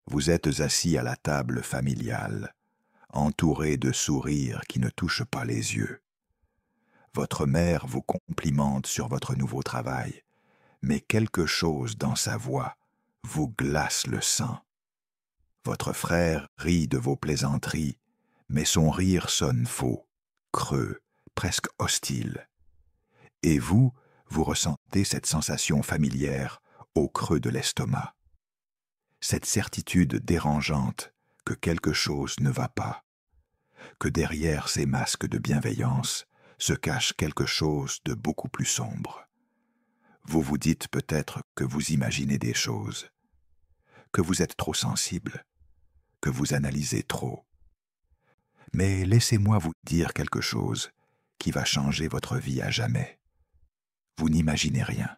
Vous êtes assis à la table familiale, entouré de sourires qui ne touchent pas les yeux. Votre mère vous complimente sur votre nouveau travail, mais quelque chose dans sa voix vous glace le sang. Votre frère rit de vos plaisanteries, mais son rire sonne faux, creux, presque hostile. Et vous ressentez cette sensation familière au creux de l'estomac. Cette certitude dérangeante que quelque chose ne va pas, que derrière ces masques de bienveillance se cache quelque chose de beaucoup plus sombre. Vous vous dites peut-être que vous imaginez des choses, que vous êtes trop sensible, que vous analysez trop. Mais laissez-moi vous dire quelque chose qui va changer votre vie à jamais. Vous n'imaginez rien.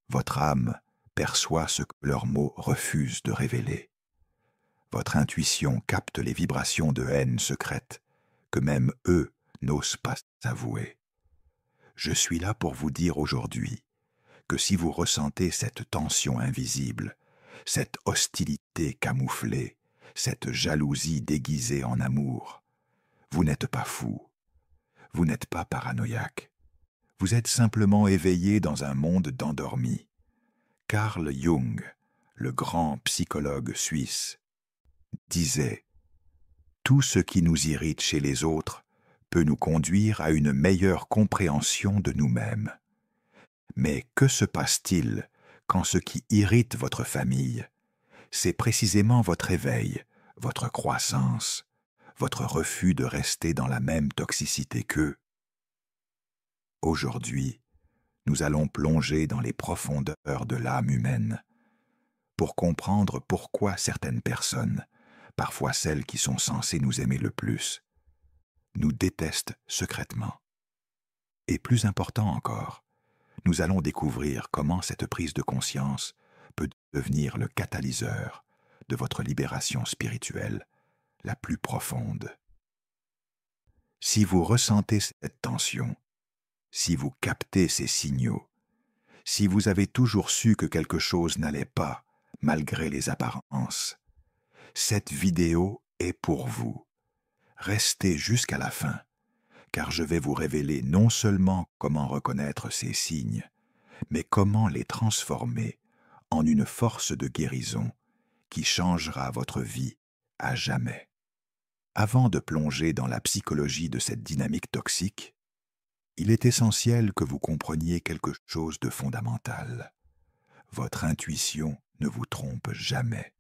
Votre âme perçoit ce que leurs mots refusent de révéler. Votre intuition capte les vibrations de haine secrète que même eux n'osent pas avouer. Je suis là pour vous dire aujourd'hui que si vous ressentez cette tension invisible, cette hostilité camouflée, cette jalousie déguisée en amour, vous n'êtes pas fou, vous n'êtes pas paranoïaque, vous êtes simplement éveillé dans un monde d'endormis. Carl Jung, le grand psychologue suisse, disait « Tout ce qui nous irrite chez les autres peut nous conduire à une meilleure compréhension de nous-mêmes. Mais que se passe-t-il quand ce qui irrite votre famille, c'est précisément votre éveil, votre croissance, votre refus de rester dans la même toxicité qu'eux? Aujourd'hui, nous allons plonger dans les profondeurs de l'âme humaine pour comprendre pourquoi certaines personnes, parfois celles qui sont censées nous aimer le plus, nous détestent secrètement. Et plus important encore, nous allons découvrir comment cette prise de conscience peut devenir le catalyseur de votre libération spirituelle la plus profonde. Si vous ressentez cette tension, si vous captez ces signaux, si vous avez toujours su que quelque chose n'allait pas, malgré les apparences, cette vidéo est pour vous. Restez jusqu'à la fin, car je vais vous révéler non seulement comment reconnaître ces signes, mais comment les transformer en une force de guérison qui changera votre vie à jamais. Avant de plonger dans la psychologie de cette dynamique toxique, il est essentiel que vous compreniez quelque chose de fondamental. Votre intuition ne vous trompe jamais.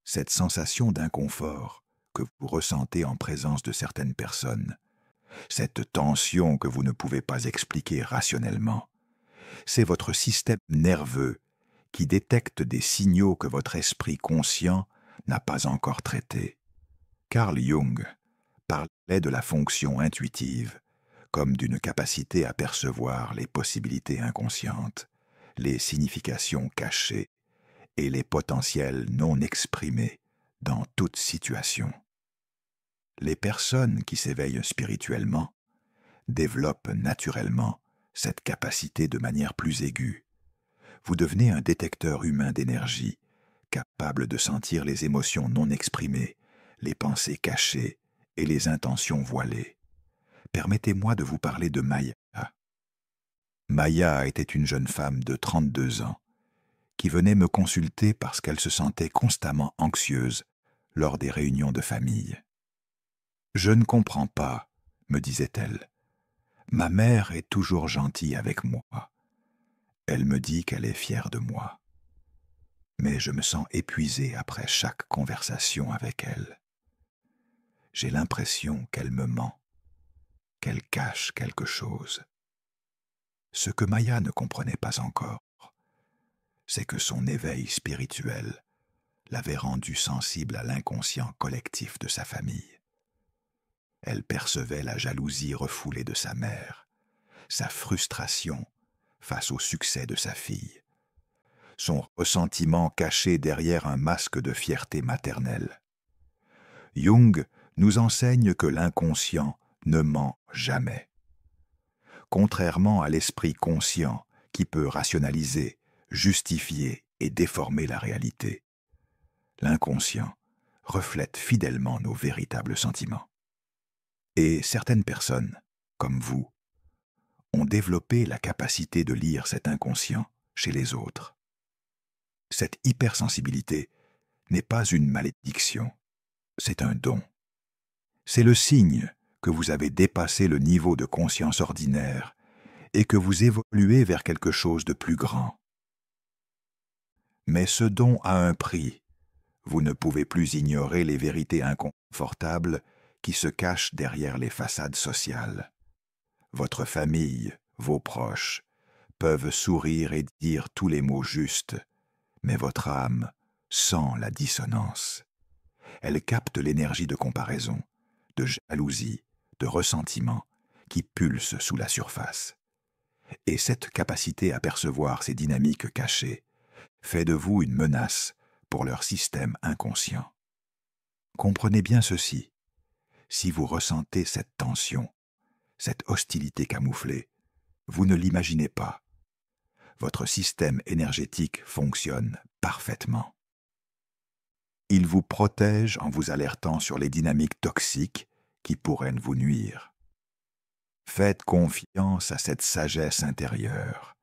Cette sensation d'inconfort que vous ressentez en présence de certaines personnes, cette tension que vous ne pouvez pas expliquer rationnellement, c'est votre système nerveux qui détecte des signaux que votre esprit conscient n'a pas encore traités. Carl Jung parlait de la fonction intuitive comme d'une capacité à percevoir les possibilités inconscientes, les significations cachées et les potentiels non exprimés dans toute situation. Les personnes qui s'éveillent spirituellement développent naturellement cette capacité de manière plus aiguë. Vous devenez un détecteur humain d'énergie, capable de sentir les émotions non exprimées, les pensées cachées et les intentions voilées. Permettez-moi de vous parler de Maya. Maya était une jeune femme de 32 ans qui venait me consulter parce qu'elle se sentait constamment anxieuse lors des réunions de famille. « Je ne comprends pas, » me disait-elle. « Ma mère est toujours gentille avec moi. Elle me dit qu'elle est fière de moi. Mais je me sens épuisé après chaque conversation avec elle. J'ai l'impression qu'elle me ment, qu'elle cache quelque chose. » Ce que Maya ne comprenait pas encore, c'est que son éveil spirituel l'avait rendue sensible à l'inconscient collectif de sa famille. Elle percevait la jalousie refoulée de sa mère, sa frustration face au succès de sa fille, son ressentiment caché derrière un masque de fierté maternelle. Jung nous enseigne que l'inconscient ne ment jamais. Contrairement à l'esprit conscient qui peut rationaliser, justifier et déformer la réalité, l'inconscient, reflète fidèlement nos véritables sentiments. Et certaines personnes, comme vous, ont développé la capacité de lire cet inconscient chez les autres. Cette hypersensibilité n'est pas une malédiction, c'est un don. C'est le signe que vous avez dépassé le niveau de conscience ordinaire et que vous évoluez vers quelque chose de plus grand. Mais ce don a un prix. Vous ne pouvez plus ignorer les vérités inconfortables qui se cachent derrière les façades sociales. Votre famille, vos proches, peuvent sourire et dire tous les mots justes, mais votre âme sent la dissonance. Elle capte l'énergie de comparaison, de jalousie, de ressentiment qui pulse sous la surface. Et cette capacité à percevoir ces dynamiques cachées fait de vous une menace pour leur système inconscient. Comprenez bien ceci. Si vous ressentez cette tension, cette hostilité camouflée, vous ne l'imaginez pas. Votre système énergétique fonctionne parfaitement. Il vous protège en vous alertant sur les dynamiques toxiques qui pourraient vous nuire. Faites confiance à cette sagesse intérieure.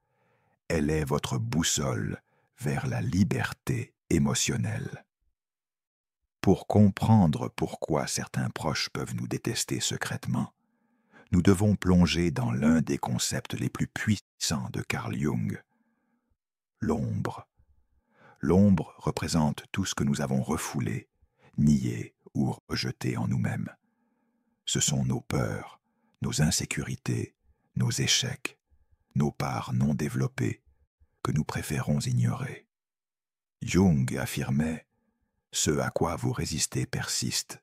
Elle est votre boussole vers la liberté émotionnelle. Pour comprendre pourquoi certains proches peuvent nous détester secrètement, nous devons plonger dans l'un des concepts les plus puissants de Carl Jung, l'ombre. L'ombre représente tout ce que nous avons refoulé, nié ou rejeté en nous-mêmes. Ce sont nos peurs, nos insécurités, nos échecs, nos parts non développées que nous préférons ignorer. Jung affirmait « Ce à quoi vous résistez persiste.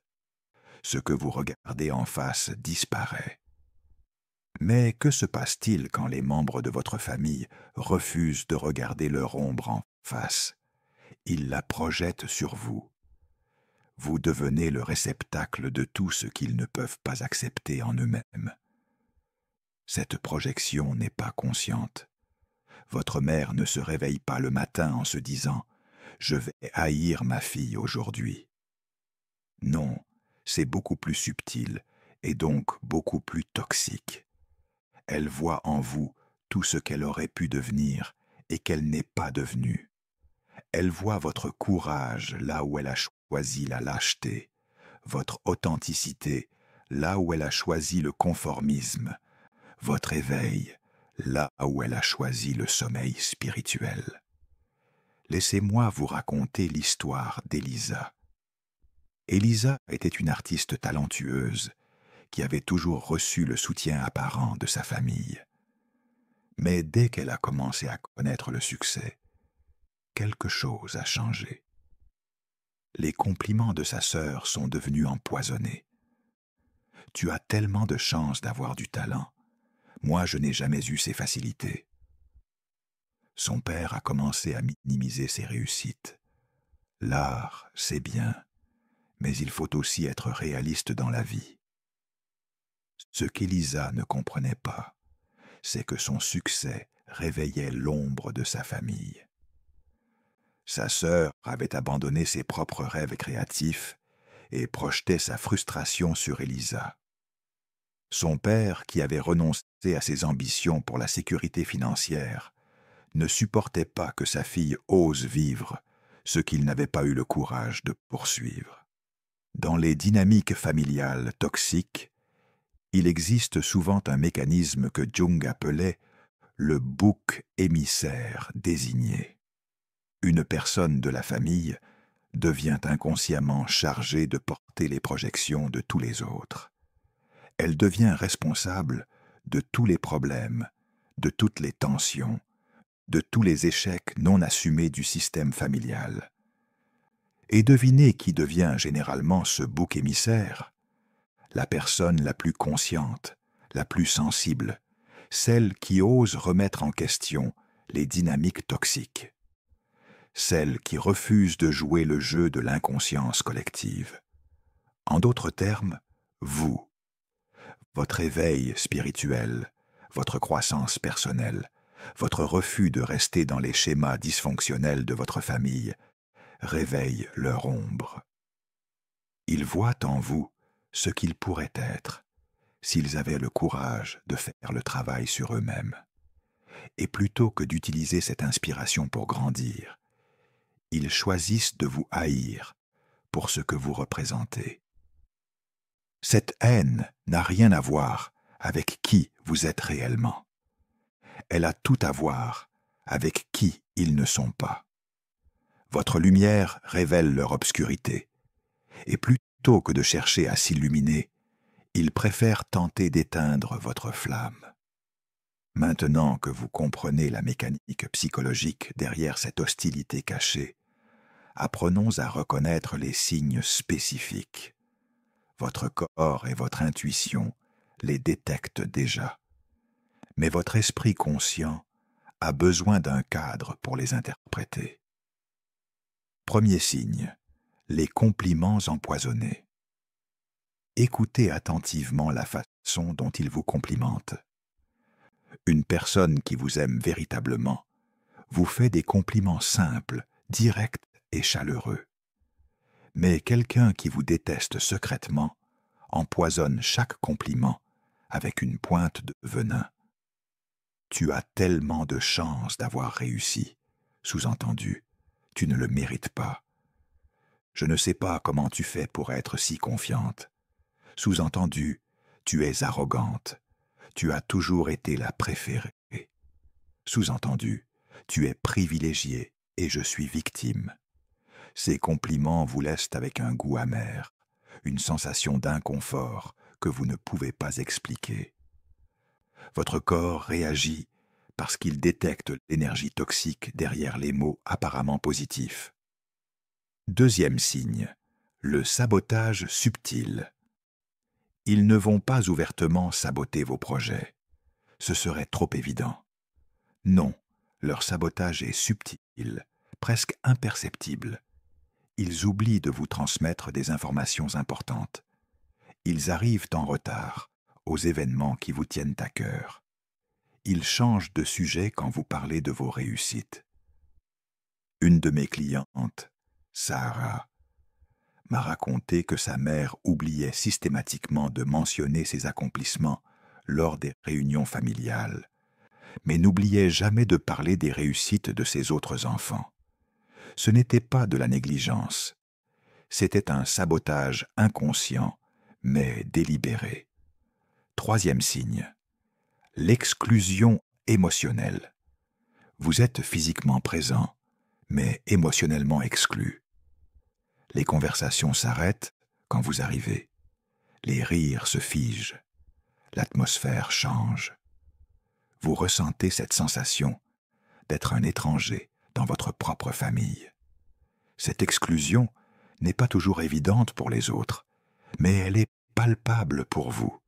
Ce que vous regardez en face disparaît. » Mais que se passe-t-il quand les membres de votre famille refusent de regarder leur ombre en face? Ils la projettent sur vous. Vous devenez le réceptacle de tout ce qu'ils ne peuvent pas accepter en eux-mêmes. Cette projection n'est pas consciente. Votre mère ne se réveille pas le matin en se disant « Je vais haïr ma fille aujourd'hui ». Non, c'est beaucoup plus subtil et donc beaucoup plus toxique. Elle voit en vous tout ce qu'elle aurait pu devenir et qu'elle n'est pas devenue. Elle voit votre courage là où elle a choisi la lâcheté, votre authenticité là où elle a choisi le conformisme, votre éveil là où elle a choisi le sommeil spirituel. Laissez-moi vous raconter l'histoire d'Elisa. Elisa était une artiste talentueuse qui avait toujours reçu le soutien apparent de sa famille. Mais dès qu'elle a commencé à connaître le succès, quelque chose a changé. Les compliments de sa sœur sont devenus empoisonnés. « Tu as tellement de chance d'avoir du talent. Moi, je n'ai jamais eu ces facilités. » Son père a commencé à minimiser ses réussites. L'art, c'est bien, mais il faut aussi être réaliste dans la vie. Ce qu'Elisa ne comprenait pas, c'est que son succès réveillait l'ombre de sa famille. Sa sœur avait abandonné ses propres rêves créatifs et projetait sa frustration sur Elisa. Son père, qui avait renoncé à ses ambitions pour la sécurité financière, ne supportait pas que sa fille ose vivre ce qu'il n'avait pas eu le courage de poursuivre. Dans les dynamiques familiales toxiques, il existe souvent un mécanisme que Jung appelait le bouc émissaire désigné. Une personne de la famille devient inconsciemment chargée de porter les projections de tous les autres. Elle devient responsable de tous les problèmes, de toutes les tensions, de tous les échecs non assumés du système familial. Et devinez qui devient généralement ce bouc émissaire? La personne la plus consciente, la plus sensible, celle qui ose remettre en question les dynamiques toxiques, celle qui refuse de jouer le jeu de l'inconscience collective. En d'autres termes, vous, votre éveil spirituel, votre croissance personnelle, votre refus de rester dans les schémas dysfonctionnels de votre famille, réveillent leur ombre. Ils voient en vous ce qu'ils pourraient être s'ils avaient le courage de faire le travail sur eux-mêmes. Et plutôt que d'utiliser cette inspiration pour grandir, ils choisissent de vous haïr pour ce que vous représentez. Cette haine n'a rien à voir avec qui vous êtes réellement. Elle a tout à voir avec qui ils ne sont pas. Votre lumière révèle leur obscurité, et plutôt que de chercher à s'illuminer, ils préfèrent tenter d'éteindre votre flamme. Maintenant que vous comprenez la mécanique psychologique derrière cette hostilité cachée, apprenons à reconnaître les signes spécifiques. Votre corps et votre intuition les détectent déjà, mais votre esprit conscient a besoin d'un cadre pour les interpréter. Premier signe, les compliments empoisonnés. Écoutez attentivement la façon dont ils vous complimentent. Une personne qui vous aime véritablement vous fait des compliments simples, directs et chaleureux. Mais quelqu'un qui vous déteste secrètement empoisonne chaque compliment avec une pointe de venin. Tu as tellement de chance d'avoir réussi. Sous-entendu, tu ne le mérites pas. Je ne sais pas comment tu fais pour être si confiante. Sous-entendu, tu es arrogante. Tu as toujours été la préférée. Sous-entendu, tu es privilégiée et je suis victime. Ces compliments vous laissent avec un goût amer, une sensation d'inconfort que vous ne pouvez pas expliquer. Votre corps réagit parce qu'il détecte l'énergie toxique derrière les mots apparemment positifs. Deuxième signe, le sabotage subtil. Ils ne vont pas ouvertement saboter vos projets. Ce serait trop évident. Non, leur sabotage est subtil, presque imperceptible. Ils oublient de vous transmettre des informations importantes. Ils arrivent en retard aux événements qui vous tiennent à cœur. Ils changent de sujet quand vous parlez de vos réussites. Une de mes clientes, Sarah, m'a raconté que sa mère oubliait systématiquement de mentionner ses accomplissements lors des réunions familiales, mais n'oubliait jamais de parler des réussites de ses autres enfants. Ce n'était pas de la négligence, c'était un sabotage inconscient, mais délibéré. Troisième signe, l'exclusion émotionnelle. Vous êtes physiquement présent, mais émotionnellement exclu. Les conversations s'arrêtent quand vous arrivez. Les rires se figent. L'atmosphère change. Vous ressentez cette sensation d'être un étranger dans votre propre famille. Cette exclusion n'est pas toujours évidente pour les autres, mais elle est palpable pour vous.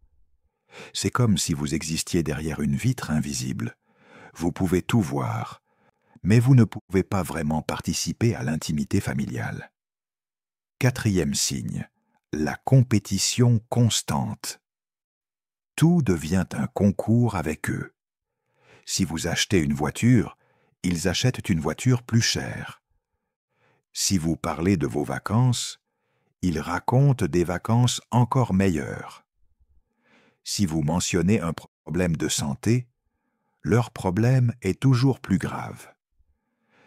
C'est comme si vous existiez derrière une vitre invisible. Vous pouvez tout voir, mais vous ne pouvez pas vraiment participer à l'intimité familiale. Quatrième signe, la compétition constante. Tout devient un concours avec eux. Si vous achetez une voiture, ils achètent une voiture plus chère. Si vous parlez de vos vacances, ils racontent des vacances encore meilleures. Si vous mentionnez un problème de santé, leur problème est toujours plus grave.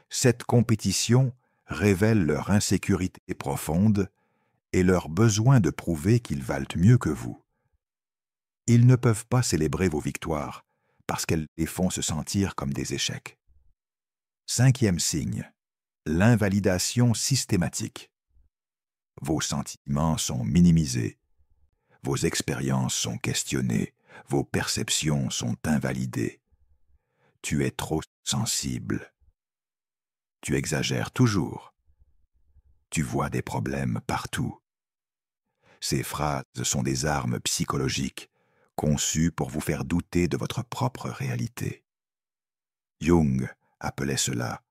Cette compétition révèle leur insécurité profonde et leur besoin de prouver qu'ils valent mieux que vous. Ils ne peuvent pas célébrer vos victoires parce qu'elles les font se sentir comme des échecs. Cinquième signe, l'invalidation systématique. Vos sentiments sont minimisés, vos expériences sont questionnées, vos perceptions sont invalidées. Tu es trop sensible. Tu exagères toujours. Tu vois des problèmes partout. Ces phrases sont des armes psychologiques conçues pour vous faire douter de votre propre réalité. Jung appelait cela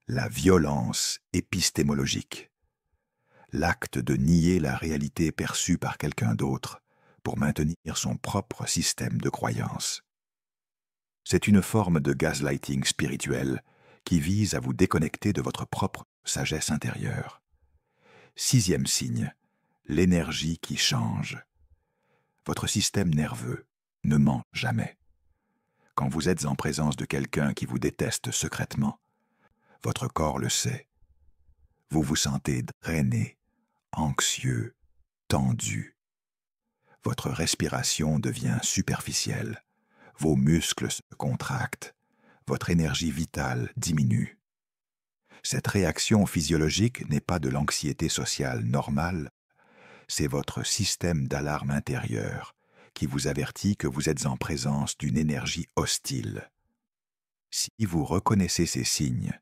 la violence épistémologique, l'acte de nier la réalité perçue par quelqu'un d'autre pour maintenir son propre système de croyance. C'est une forme de gaslighting spirituel qui vise à vous déconnecter de votre propre sagesse intérieure. 6e signe, l'énergie qui change. Votre système nerveux ne ment jamais. Quand vous êtes en présence de quelqu'un qui vous déteste secrètement, votre corps le sait. Vous vous sentez drainé, anxieux, tendu. Votre respiration devient superficielle. Vos muscles se contractent. Votre énergie vitale diminue. Cette réaction physiologique n'est pas de l'anxiété sociale normale, c'est votre système d'alarme intérieur qui vous avertit que vous êtes en présence d'une énergie hostile. Si vous reconnaissez ces signes,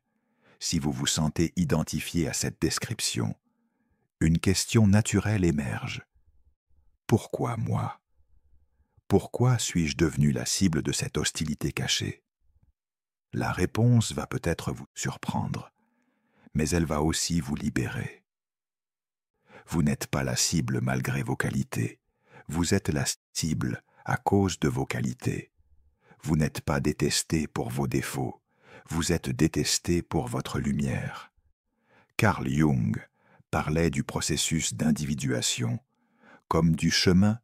si vous vous sentez identifié à cette description, une question naturelle émerge. Pourquoi moi? Pourquoi suis-je devenu la cible de cette hostilité cachée? La réponse va peut-être vous surprendre, mais elle va aussi vous libérer. Vous n'êtes pas la cible malgré vos qualités. Vous êtes la cible à cause de vos qualités. Vous n'êtes pas détesté pour vos défauts. Vous êtes détesté pour votre lumière. Carl Jung parlait du processus d'individuation comme du chemin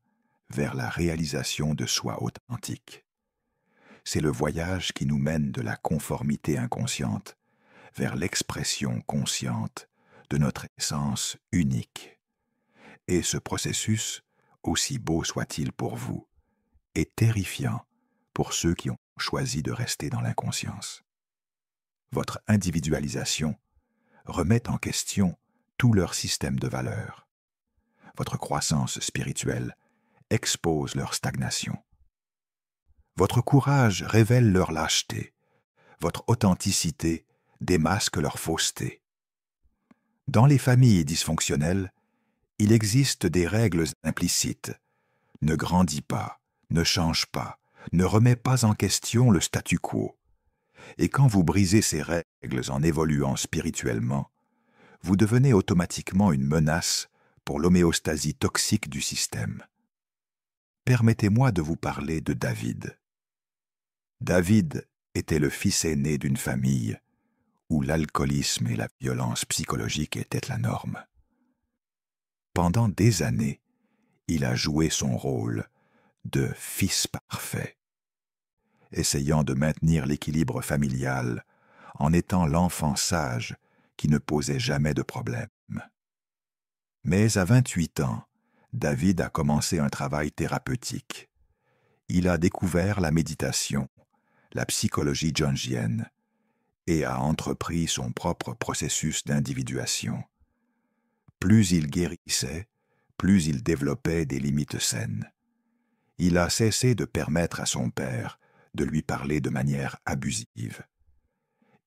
vers la réalisation de soi authentique. C'est le voyage qui nous mène de la conformité inconsciente vers l'expression consciente de notre essence unique. Et ce processus, aussi beau soit-il pour vous, est terrifiant pour ceux qui ont choisi de rester dans l'inconscience. Votre individualisation remet en question tout leur système de valeurs. Votre croissance spirituelle expose leur stagnation. Votre courage révèle leur lâcheté. Votre authenticité démasque leur fausseté. Dans les familles dysfonctionnelles, il existe des règles implicites. Ne grandis pas, ne change pas, ne remets pas en question le statu quo. Et quand vous brisez ces règles en évoluant spirituellement, vous devenez automatiquement une menace pour l'homéostasie toxique du système. Permettez-moi de vous parler de David. David était le fils aîné d'une famille où l'alcoolisme et la violence psychologique étaient la norme. Pendant des années, il a joué son rôle de fils parfait, essayant de maintenir l'équilibre familial en étant l'enfant sage qui ne posait jamais de problème. Mais à 28 ans, David a commencé un travail thérapeutique. Il a découvert la méditation, la psychologie jungienne, et a entrepris son propre processus d'individuation. Plus il guérissait, plus il développait des limites saines. Il a cessé de permettre à son père de lui parler de manière abusive.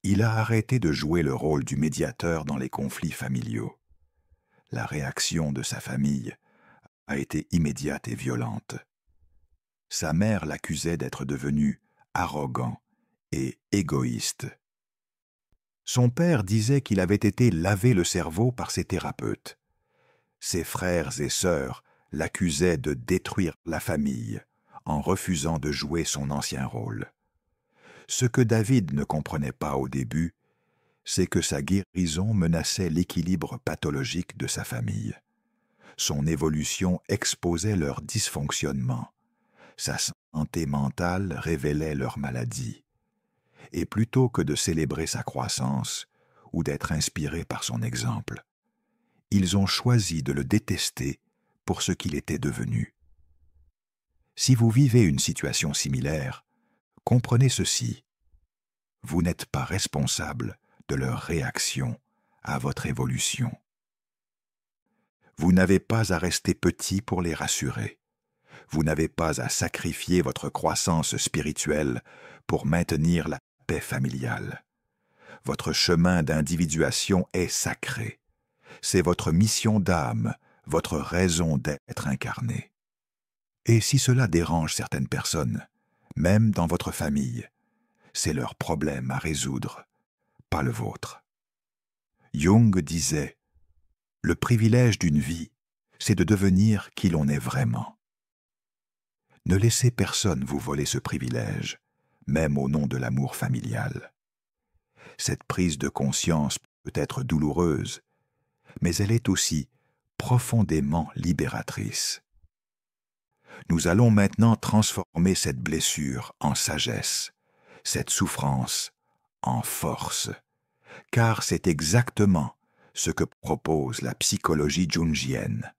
Il a arrêté de jouer le rôle du médiateur dans les conflits familiaux. La réaction de sa famille a été immédiate et violente. Sa mère l'accusait d'être devenu arrogant et égoïste. Son père disait qu'il avait été lavé le cerveau par ses thérapeutes. Ses frères et sœurs l'accusaient de détruire la famille en refusant de jouer son ancien rôle. Ce que David ne comprenait pas au début, c'est que sa guérison menaçait l'équilibre pathologique de sa famille. Son évolution exposait leur dysfonctionnement. Sa santé mentale révélait leur maladie. Et plutôt que de célébrer sa croissance ou d'être inspirés par son exemple, ils ont choisi de le détester pour ce qu'il était devenu. Si vous vivez une situation similaire, comprenez ceci. Vous n'êtes pas responsable de leur réaction à votre évolution. Vous n'avez pas à rester petit pour les rassurer. Vous n'avez pas à sacrifier votre croissance spirituelle pour maintenir la paix familiale. Votre chemin d'individuation est sacré. C'est votre mission d'âme, votre raison d'être incarnée. Et si cela dérange certaines personnes, même dans votre famille, c'est leur problème à résoudre, pas le vôtre. Jung disait « Le privilège d'une vie, c'est de devenir qui l'on est vraiment. » Ne laissez personne vous voler ce privilège, même au nom de l'amour familial. Cette prise de conscience peut être douloureuse, mais elle est aussi profondément libératrice. Nous allons maintenant transformer cette blessure en sagesse, cette souffrance en force, car c'est exactement ce que propose la psychologie jungienne,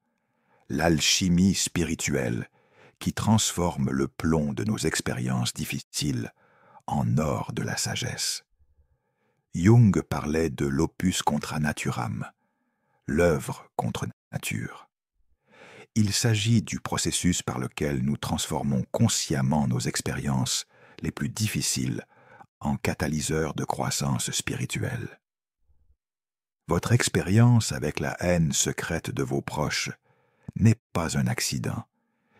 l'alchimie spirituelle qui transforme le plomb de nos expériences difficiles en or de la sagesse. Jung parlait de l'opus contra naturam, l'œuvre contre nature. Il s'agit du processus par lequel nous transformons consciemment nos expériences les plus difficiles en catalyseurs de croissance spirituelle. Votre expérience avec la haine secrète de vos proches n'est pas un accident,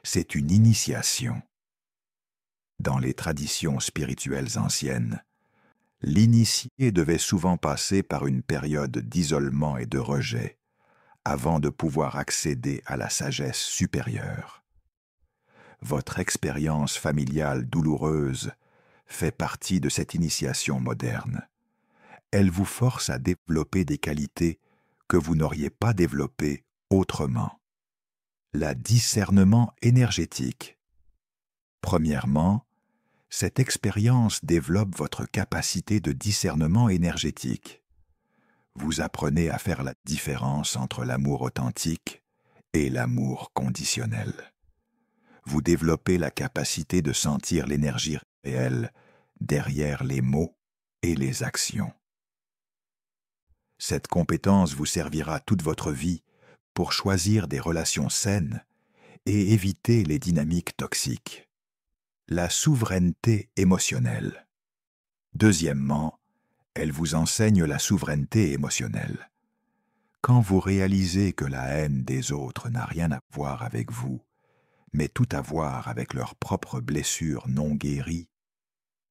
c'est une initiation. Dans les traditions spirituelles anciennes, l'initié devait souvent passer par une période d'isolement et de rejet avant de pouvoir accéder à la sagesse supérieure. Votre expérience familiale douloureuse fait partie de cette initiation moderne. Elle vous force à développer des qualités que vous n'auriez pas développées autrement. La discernement énergétique. Premièrement, cette expérience développe votre capacité de discernement énergétique. Vous apprenez à faire la différence entre l'amour authentique et l'amour conditionnel. Vous développez la capacité de sentir l'énergie réelle derrière les mots et les actions. Cette compétence vous servira toute votre vie pour choisir des relations saines et éviter les dynamiques toxiques. La souveraineté émotionnelle. Deuxièmement, elle vous enseigne la souveraineté émotionnelle. Quand vous réalisez que la haine des autres n'a rien à voir avec vous, mais tout à voir avec leurs propres blessures non guéries,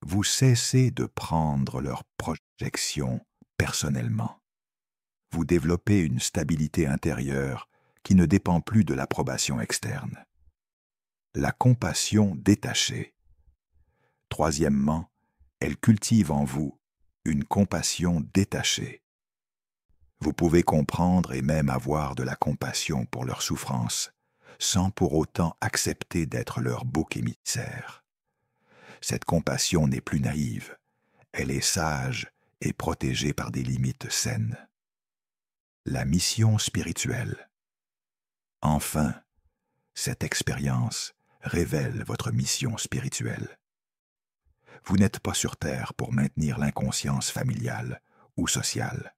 vous cessez de prendre leurs projections personnellement. Vous développez une stabilité intérieure qui ne dépend plus de l'approbation externe. La compassion détachée. Troisièmement, elle cultive en vous une compassion détachée. Vous pouvez comprendre et même avoir de la compassion pour leurs souffrances, sans pour autant accepter d'être leur bouc émissaire. Cette compassion n'est plus naïve, elle est sage et protégée par des limites saines. La mission spirituelle. Enfin, cette expérience révèle votre mission spirituelle. Vous n'êtes pas sur Terre pour maintenir l'inconscience familiale ou sociale.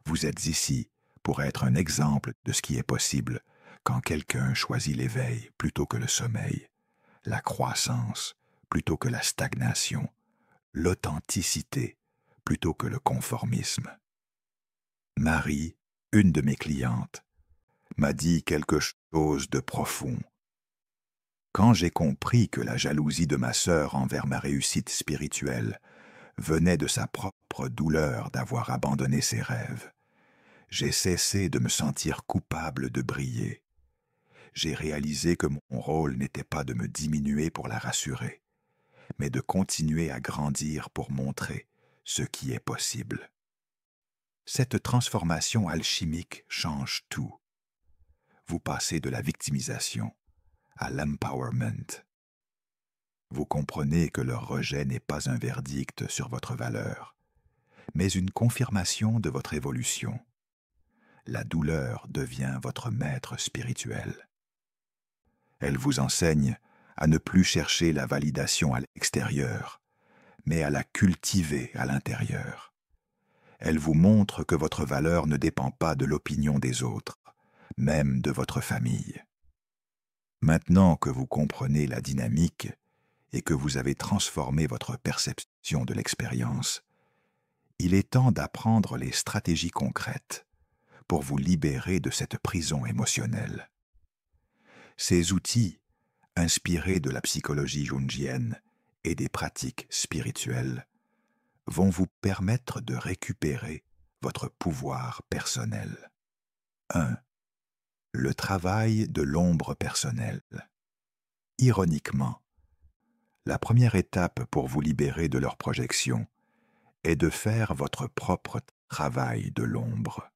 Vous êtes ici pour être un exemple de ce qui est possible quand quelqu'un choisit l'éveil plutôt que le sommeil, la croissance plutôt que la stagnation, l'authenticité plutôt que le conformisme. Marie, une de mes clientes, m'a dit quelque chose de profond. Quand j'ai compris que la jalousie de ma sœur envers ma réussite spirituelle venait de sa propre douleur d'avoir abandonné ses rêves, j'ai cessé de me sentir coupable de briller. J'ai réalisé que mon rôle n'était pas de me diminuer pour la rassurer, mais de continuer à grandir pour montrer ce qui est possible. Cette transformation alchimique change tout. Vous passez de la victimisation à l'empowerment. Vous comprenez que leur rejet n'est pas un verdict sur votre valeur, mais une confirmation de votre évolution. La douleur devient votre maître spirituel. Elle vous enseigne à ne plus chercher la validation à l'extérieur, mais à la cultiver à l'intérieur. Elle vous montre que votre valeur ne dépend pas de l'opinion des autres, même de votre famille. Maintenant que vous comprenez la dynamique et que vous avez transformé votre perception de l'expérience, il est temps d'apprendre les stratégies concrètes pour vous libérer de cette prison émotionnelle. Ces outils, inspirés de la psychologie jungienne et des pratiques spirituelles, vont vous permettre de récupérer votre pouvoir personnel. 1. Le travail de l'ombre personnelle. Ironiquement, la première étape pour vous libérer de leurs projections est de faire votre propre travail de l'ombre.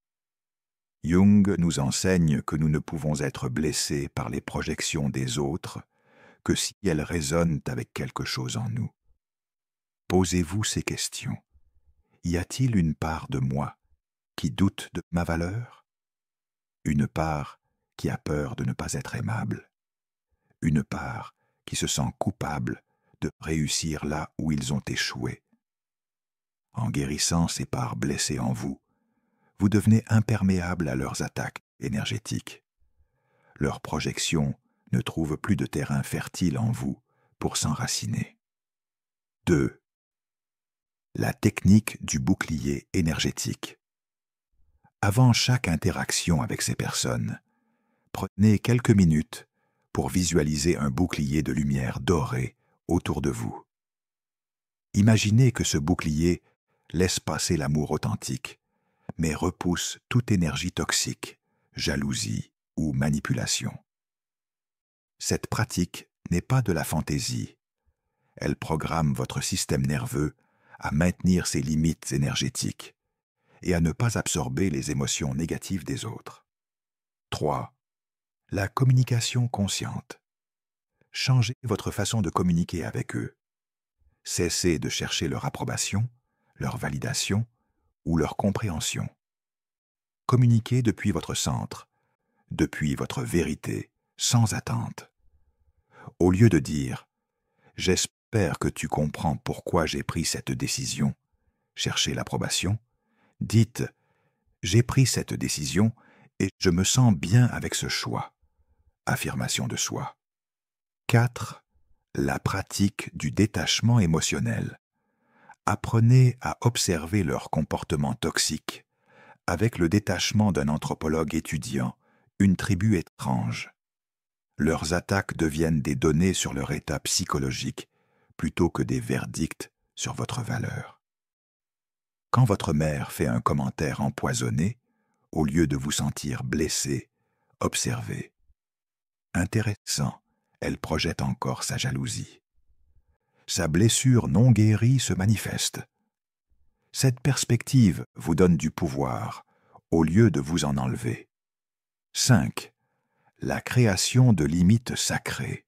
Jung nous enseigne que nous ne pouvons être blessés par les projections des autres que si elles résonnent avec quelque chose en nous. Posez-vous ces questions. Y a-t-il une part de moi qui doute de ma valeur? Une part qui a peur de ne pas être aimable? Une part qui se sent coupable de réussir là où ils ont échoué? En guérissant ces parts blessées en vous, vous devenez imperméable à leurs attaques énergétiques. Leurs projections ne trouvent plus de terrain fertile en vous pour s'enraciner. 2. La technique du bouclier énergétique. Avant chaque interaction avec ces personnes, prenez quelques minutes pour visualiser un bouclier de lumière dorée autour de vous. Imaginez que ce bouclier laisse passer l'amour authentique, mais repousse toute énergie toxique, jalousie ou manipulation. Cette pratique n'est pas de la fantaisie. Elle programme votre système nerveux à maintenir ses limites énergétiques et à ne pas absorber les émotions négatives des autres. 3. La communication consciente. Changez votre façon de communiquer avec eux. Cessez de chercher leur approbation, leur validation ou leur compréhension. Communiquez depuis votre centre, depuis votre vérité, sans attente. Au lieu de dire « J'espère que tu comprends pourquoi j'ai pris cette décision », cherchez l'approbation, dites « J'ai pris cette décision et je me sens bien avec ce choix », affirmation de soi. 4. La pratique du détachement émotionnel. Apprenez à observer leur comportement toxique avec le détachement d'un anthropologue étudiant une tribu étrange. Leurs attaques deviennent des données sur leur état psychologique plutôt que des verdicts sur votre valeur. Quand votre mère fait un commentaire empoisonné, au lieu de vous sentir blessé, observez. Intéressant, elle projette encore sa jalousie. Sa blessure non guérie se manifeste. Cette perspective vous donne du pouvoir, au lieu de vous en enlever. 5. La création de limites sacrées.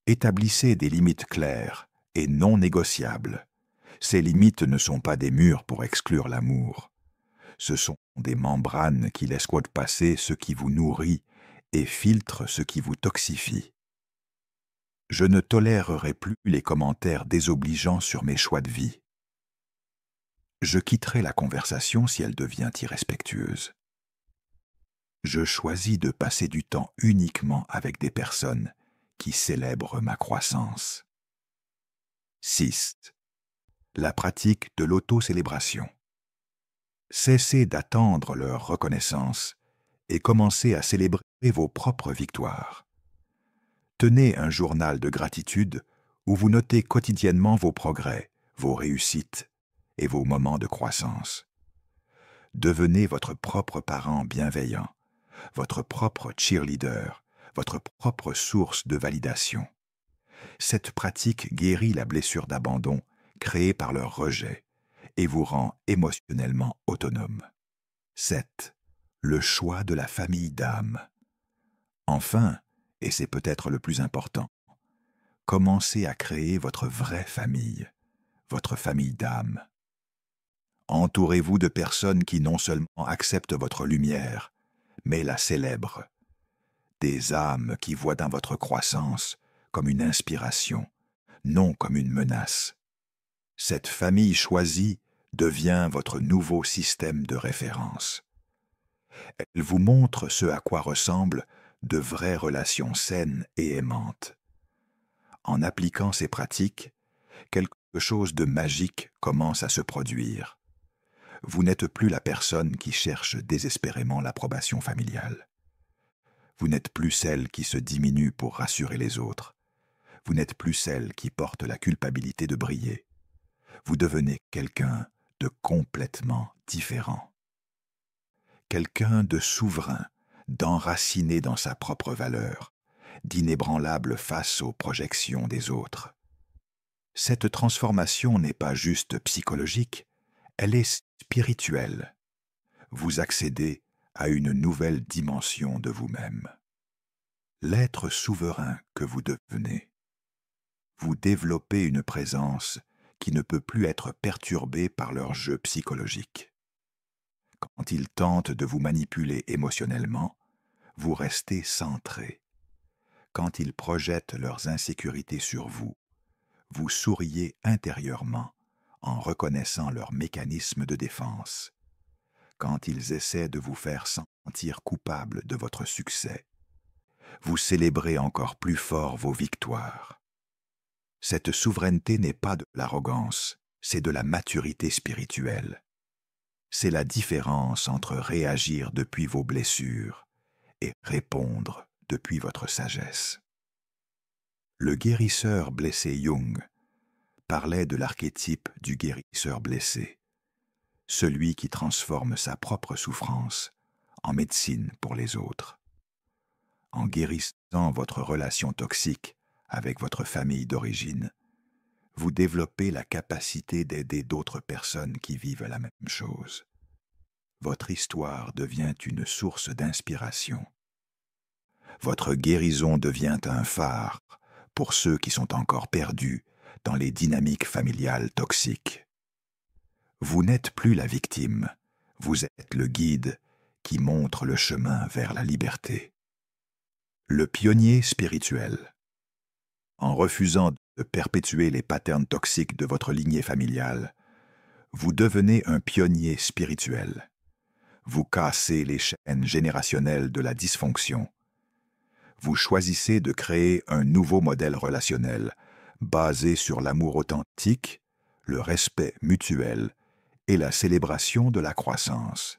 Établissez des limites claires et non négociables. Ces limites ne sont pas des murs pour exclure l'amour. Ce sont des membranes qui laissent passer ce qui vous nourrit et filtrent ce qui vous toxifie. Je ne tolérerai plus les commentaires désobligeants sur mes choix de vie. Je quitterai la conversation si elle devient irrespectueuse. Je choisis de passer du temps uniquement avec des personnes qui célèbrent ma croissance. 6. La pratique de l'autocélébration. Cessez d'attendre leur reconnaissance et commencez à célébrer vos propres victoires. Tenez un journal de gratitude où vous notez quotidiennement vos progrès, vos réussites et vos moments de croissance. Devenez votre propre parent bienveillant, votre propre cheerleader, votre propre source de validation. Cette pratique guérit la blessure d'abandon créée par leur rejet et vous rend émotionnellement autonome. 7. Le choix de la famille d'âme. Enfin, et c'est peut-être le plus important, commencez à créer votre vraie famille, votre famille d'âme. Entourez-vous de personnes qui non seulement acceptent votre lumière, mais la célèbrent. Des âmes qui voient dans votre croissance comme une inspiration, non comme une menace. Cette famille choisie devient votre nouveau système de référence. Elle vous montre ce à quoi ressemblent de vraies relations saines et aimantes. En appliquant ces pratiques, quelque chose de magique commence à se produire. Vous n'êtes plus la personne qui cherche désespérément l'approbation familiale. Vous n'êtes plus celle qui se diminue pour rassurer les autres. Vous n'êtes plus celle qui porte la culpabilité de briller. Vous devenez quelqu'un de complètement différent. Quelqu'un de souverain, d'enraciné dans sa propre valeur, d'inébranlable face aux projections des autres. Cette transformation n'est pas juste psychologique, elle est spirituel. Vous accédez à une nouvelle dimension de vous-même. L'être souverain que vous devenez. Vous développez une présence qui ne peut plus être perturbée par leur jeu psychologique. Quand ils tentent de vous manipuler émotionnellement, vous restez centré. Quand ils projettent leurs insécurités sur vous, vous souriez intérieurement en reconnaissant leur mécanisme de défense. Quand ils essaient de vous faire sentir coupable de votre succès, vous célébrez encore plus fort vos victoires. Cette souveraineté n'est pas de l'arrogance, c'est de la maturité spirituelle. C'est la différence entre réagir depuis vos blessures et répondre depuis votre sagesse. Le guérisseur blessé Jung parlait de l'archétype du guérisseur blessé, celui qui transforme sa propre souffrance en médecine pour les autres. En guérissant votre relation toxique avec votre famille d'origine, vous développez la capacité d'aider d'autres personnes qui vivent la même chose. Votre histoire devient une source d'inspiration. Votre guérison devient un phare pour ceux qui sont encore perdus dans les dynamiques familiales toxiques. Vous n'êtes plus la victime, vous êtes le guide qui montre le chemin vers la liberté. Le pionnier spirituel. En refusant de perpétuer les patterns toxiques de votre lignée familiale, vous devenez un pionnier spirituel. Vous cassez les chaînes générationnelles de la dysfonction. Vous choisissez de créer un nouveau modèle relationnel basé sur l'amour authentique, le respect mutuel et la célébration de la croissance.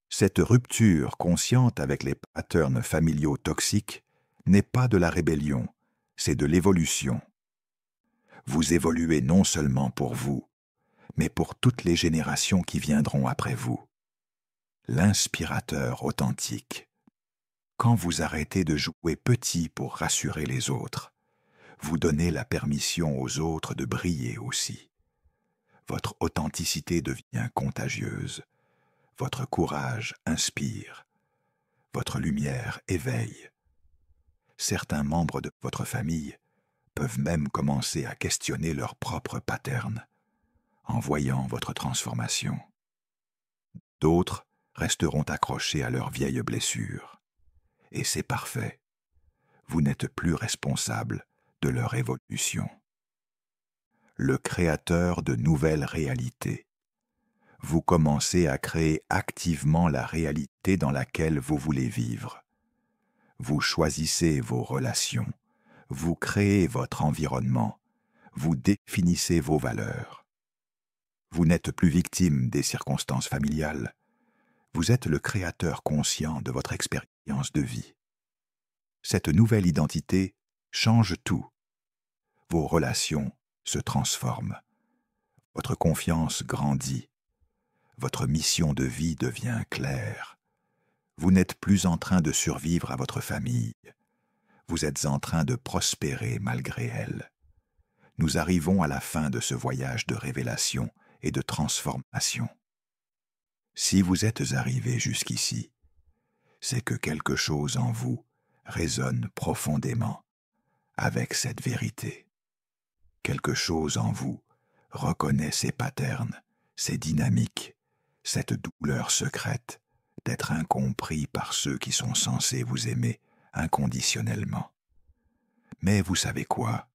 Cette rupture consciente avec les patterns familiaux toxiques n'est pas de la rébellion, c'est de l'évolution. Vous évoluez non seulement pour vous, mais pour toutes les générations qui viendront après vous. L'inspirateur authentique. Quand vous arrêtez de jouer petit pour rassurer les autres, vous donnez la permission aux autres de briller aussi. Votre authenticité devient contagieuse. Votre courage inspire. Votre lumière éveille. Certains membres de votre famille peuvent même commencer à questionner leurs propres patterns en voyant votre transformation. D'autres resteront accrochés à leurs vieilles blessures. Et c'est parfait. Vous n'êtes plus responsable de leur évolution. Le créateur de nouvelles réalités. Vous commencez à créer activement la réalité dans laquelle vous voulez vivre. Vous choisissez vos relations, vous créez votre environnement, vous définissez vos valeurs. Vous n'êtes plus victime des circonstances familiales, vous êtes le créateur conscient de votre expérience de vie. Cette nouvelle identité change tout. Vos relations se transforment. Votre confiance grandit. Votre mission de vie devient claire. Vous n'êtes plus en train de survivre à votre famille. Vous êtes en train de prospérer malgré elle. Nous arrivons à la fin de ce voyage de révélation et de transformation. Si vous êtes arrivé jusqu'ici, c'est que quelque chose en vous résonne profondément avec cette vérité. Quelque chose en vous reconnaît ces patterns, ces dynamiques, cette douleur secrète d'être incompris par ceux qui sont censés vous aimer inconditionnellement. Mais vous savez quoi?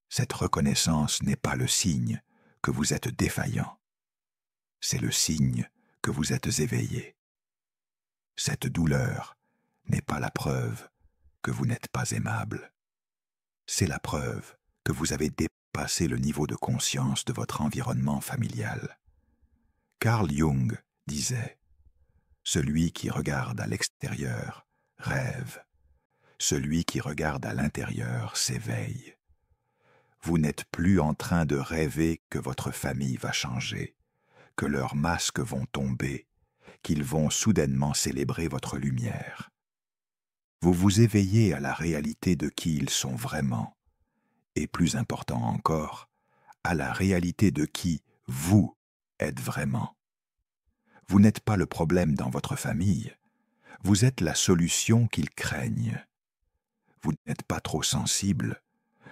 Cette reconnaissance n'est pas le signe que vous êtes défaillant. C'est le signe que vous êtes éveillé. Cette douleur n'est pas la preuve que vous n'êtes pas aimable. C'est la preuve que vous avez dépassé le niveau de conscience de votre environnement familial. Carl Jung disait « Celui qui regarde à l'extérieur rêve. Celui qui regarde à l'intérieur s'éveille. » Vous n'êtes plus en train de rêver que votre famille va changer, que leurs masques vont tomber, qu'ils vont soudainement célébrer votre lumière. Vous vous éveillez à la réalité de qui ils sont vraiment, et plus important encore, à la réalité de qui vous êtes vraiment. Vous n'êtes pas le problème dans votre famille, vous êtes la solution qu'ils craignent. Vous n'êtes pas trop sensible,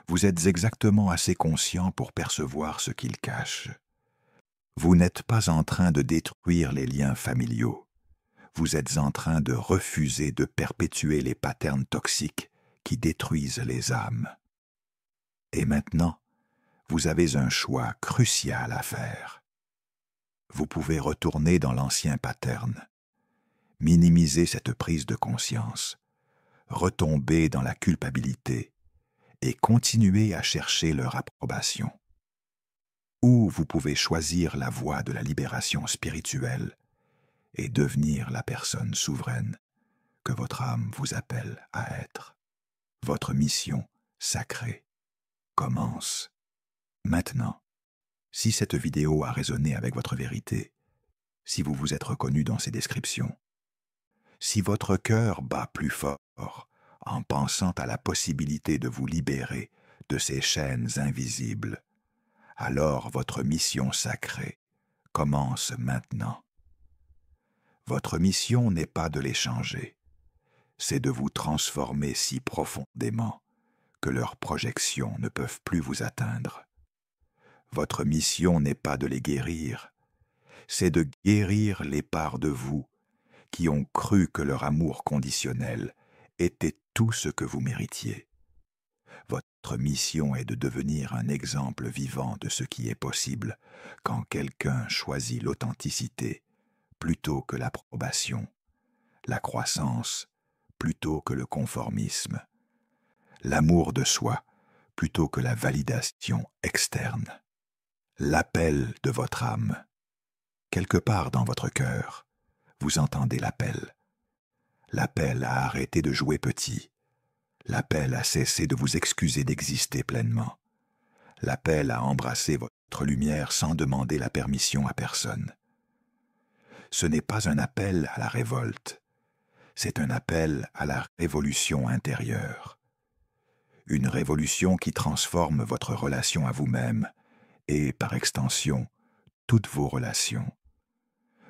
vous êtes exactement assez conscient pour percevoir ce qu'ils cachent. Vous n'êtes pas en train de détruire les liens familiaux, vous êtes en train de refuser de perpétuer les patterns toxiques qui détruisent les âmes. Et maintenant, vous avez un choix crucial à faire. Vous pouvez retourner dans l'ancien pattern, minimiser cette prise de conscience, retomber dans la culpabilité et continuer à chercher leur approbation. Ou vous pouvez choisir la voie de la libération spirituelle et devenir la personne souveraine que votre âme vous appelle à être. Votre mission sacrée commence maintenant. Si cette vidéo a résonné avec votre vérité, si vous vous êtes reconnu dans ces descriptions, si votre cœur bat plus fort en pensant à la possibilité de vous libérer de ces chaînes invisibles, alors votre mission sacrée commence maintenant. Votre mission n'est pas de les changer, c'est de vous transformer si profondément que leurs projections ne peuvent plus vous atteindre. Votre mission n'est pas de les guérir, c'est de guérir les parts de vous qui ont cru que leur amour conditionnel était tout ce que vous méritiez. Votre mission est de devenir un exemple vivant de ce qui est possible quand quelqu'un choisit l'authenticité plutôt que l'approbation, la croissance plutôt que le conformisme, l'amour de soi plutôt que la validation externe. L'appel de votre âme. Quelque part dans votre cœur, vous entendez l'appel. L'appel à arrêter de jouer petit. L'appel à cesser de vous excuser d'exister pleinement. L'appel à embrasser votre lumière sans demander la permission à personne. Ce n'est pas un appel à la révolte, c'est un appel à la révolution intérieure. Une révolution qui transforme votre relation à vous-même et, par extension, toutes vos relations.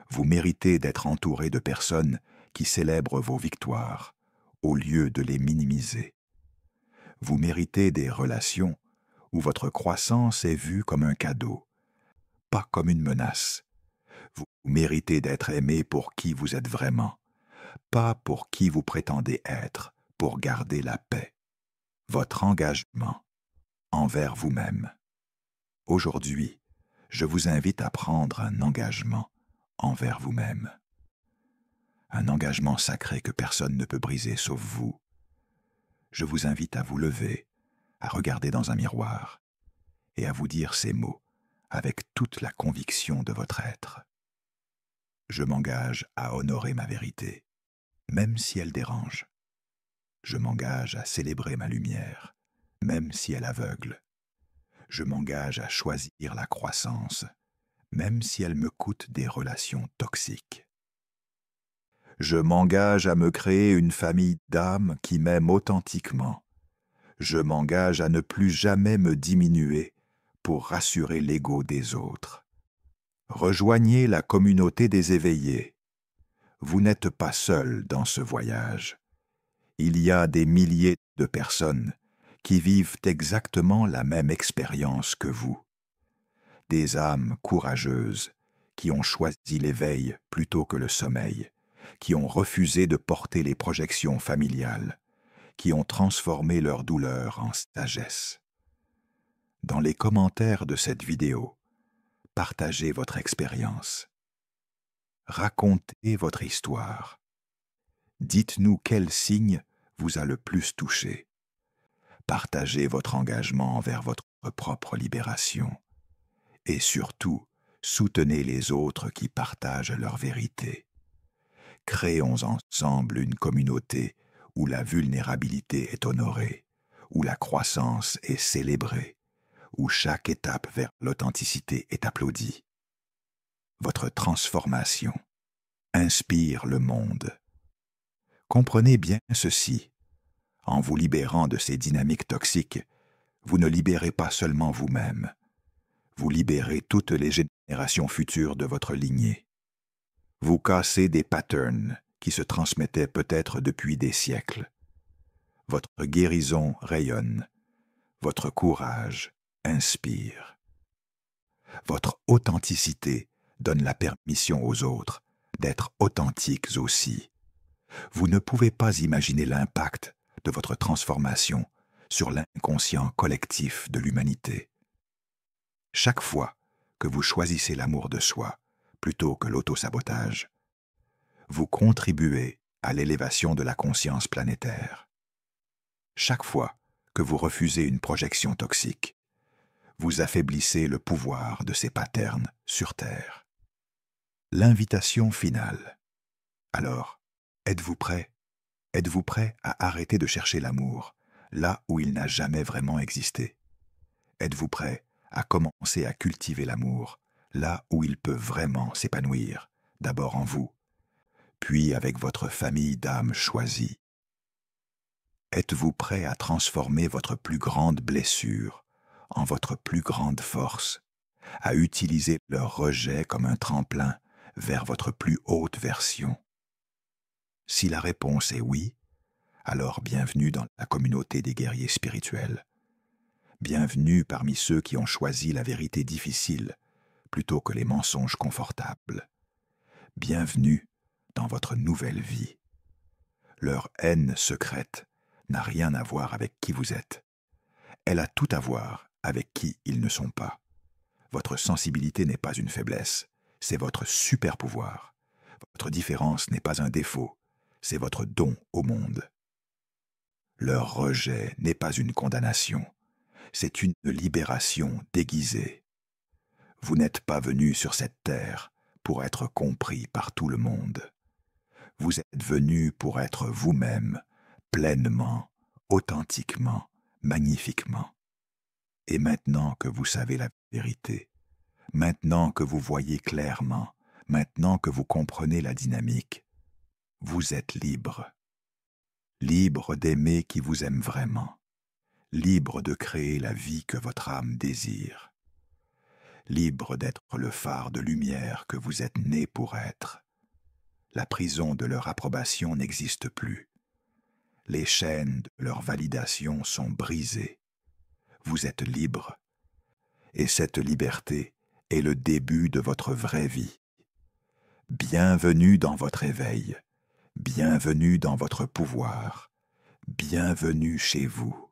Vous méritez d'être entouré de personnes qui célèbrent vos victoires, au lieu de les minimiser. Vous méritez des relations où votre croissance est vue comme un cadeau, pas comme une menace. Vous méritez d'être aimé pour qui vous êtes vraiment, pas pour qui vous prétendez être, pour garder la paix. Votre engagement envers vous-même. Aujourd'hui, je vous invite à prendre un engagement envers vous-même. Un engagement sacré que personne ne peut briser sauf vous. Je vous invite à vous lever, à regarder dans un miroir et à vous dire ces mots avec toute la conviction de votre être. Je m'engage à honorer ma vérité, même si elle dérange. Je m'engage à célébrer ma lumière, même si elle aveugle. Je m'engage à choisir la croissance, même si elle me coûte des relations toxiques. Je m'engage à me créer une famille d'âmes qui m'aiment authentiquement. Je m'engage à ne plus jamais me diminuer pour rassurer l'ego des autres. Rejoignez la communauté des éveillés. Vous n'êtes pas seul dans ce voyage. Il y a des milliers de personnes qui vivent exactement la même expérience que vous. Des âmes courageuses qui ont choisi l'éveil plutôt que le sommeil, qui ont refusé de porter les projections familiales, qui ont transformé leur douleur en sagesse. Dans les commentaires de cette vidéo, partagez votre expérience. Racontez votre histoire. Dites-nous quel signe vous a le plus touché. Partagez votre engagement envers votre propre libération. Et surtout, soutenez les autres qui partagent leur vérité. Créons ensemble une communauté où la vulnérabilité est honorée, où la croissance est célébrée, où chaque étape vers l'authenticité est applaudie. Votre transformation inspire le monde. Comprenez bien ceci. En vous libérant de ces dynamiques toxiques, vous ne libérez pas seulement vous-même, vous libérez toutes les générations futures de votre lignée. Vous cassez des patterns qui se transmettaient peut-être depuis des siècles. Votre guérison rayonne. Votre courage inspire. Votre authenticité donne la permission aux autres d'être authentiques aussi. Vous ne pouvez pas imaginer l'impact de votre transformation sur l'inconscient collectif de l'humanité. Chaque fois que vous choisissez l'amour de soi plutôt que l'autosabotage, vous contribuez à l'élévation de la conscience planétaire. Chaque fois que vous refusez une projection toxique, vous affaiblissez le pouvoir de ces patterns sur Terre. L'invitation finale. Alors, êtes-vous prêt? Êtes-vous prêt à arrêter de chercher l'amour là où il n'a jamais vraiment existé? Êtes-vous prêt à commencer à cultiver l'amour là où il peut vraiment s'épanouir, d'abord en vous, puis avec votre famille d'âmes choisies? Êtes-vous prêt à transformer votre plus grande blessure en votre plus grande force, à utiliser leur rejet comme un tremplin vers votre plus haute version? Si la réponse est oui, alors bienvenue dans la communauté des guerriers spirituels. Bienvenue parmi ceux qui ont choisi la vérité difficile plutôt que les mensonges confortables. Bienvenue dans votre nouvelle vie. Leur haine secrète n'a rien à voir avec qui vous êtes. Elle a tout à voir avec qui ils ne sont pas. Votre sensibilité n'est pas une faiblesse, c'est votre super pouvoir. Votre différence n'est pas un défaut, c'est votre don au monde. Leur rejet n'est pas une condamnation, c'est une libération déguisée. Vous n'êtes pas venu sur cette terre pour être compris par tout le monde. Vous êtes venu pour être vous-même, pleinement, authentiquement, magnifiquement. Et maintenant que vous savez la vérité, maintenant que vous voyez clairement, maintenant que vous comprenez la dynamique, vous êtes libre. Libre d'aimer qui vous aime vraiment. Libre de créer la vie que votre âme désire. Libre d'être le phare de lumière que vous êtes né pour être. La prison de leur approbation n'existe plus. Les chaînes de leur validation sont brisées. Vous êtes libre. Et cette liberté est le début de votre vraie vie. Bienvenue dans votre éveil. Bienvenue dans votre pouvoir. Bienvenue chez vous.